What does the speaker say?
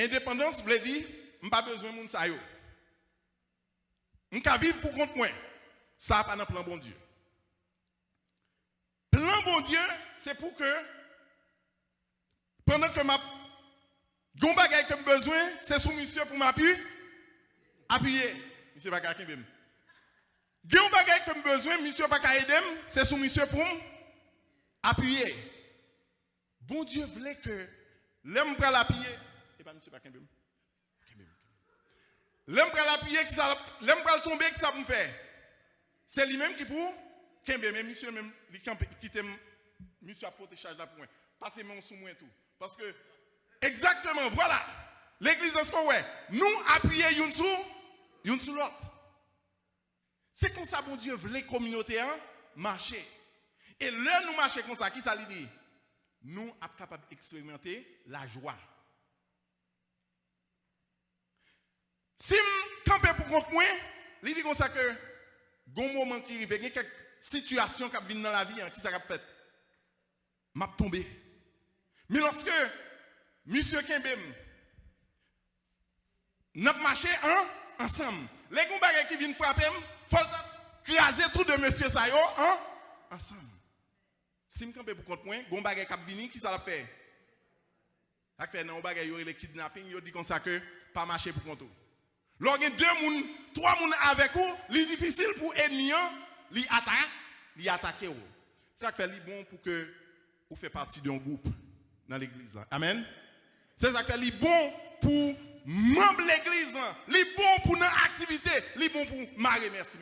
Indépendance veut dire m'pas besoin moun sa yo. M'ka vivre pour compte moi. Ça pas dans plan bon Dieu. Plan bon Dieu, c'est pour que pendant que ma gon bagay que besoin, c'est sous monsieur pour m'appuyer. Monsieur pas quelqu'un même. Gon bagay que besoin, monsieur pas ka aider, c'est sous monsieur pour appuyer. Bon Dieu voulait que l'homme prend l'appuyer et pas monsieur pas quelqu'un même. L'homme prend l'appuyer qui ça l'homme prend tomber qui ça pour me faire. C'est lui-même qui pour Kembe, mais monsieur même qui t'aime monsieur a porté charge là pour moi. Passez mon sous moi tout parce que exactement voilà. L'église est ce qu'on ouais, nous appuyer une sur l'autre. C'est comme ça bon Dieu veut les communautés marcher. Et là nous marcher comme ça qui ça lui dit nous sommes capables d'expérimenter la joie. Si je campe pour compte moi, il dit comme ça que gon moment qui arrive, il y a quelques situations qui viennent dans la vie qui ça fait. M'a tombé. Mais lorsque monsieur Kembem n'a marché ensemble, les gon bagay qui viennent frapper, faut craser tout de monsieur ça yo ensemble. Si me camper pour compte moi, gon bagay qui vient qui ça l'a fait. Ça fait non bagay yo le kidnapping, yo dit comme ça que pas marcher pour compte. Lorsque 2 moun, 3 moun avec vous, c'est difficile pour ennemi li attaquer vous. C'est ça qui fait bon pour que vous fassiez partie d'un groupe dans l'église. Amen. C'est ça qui fait bon pour membres de l'église, li bon pour nos activités, li bon pour marrer merci.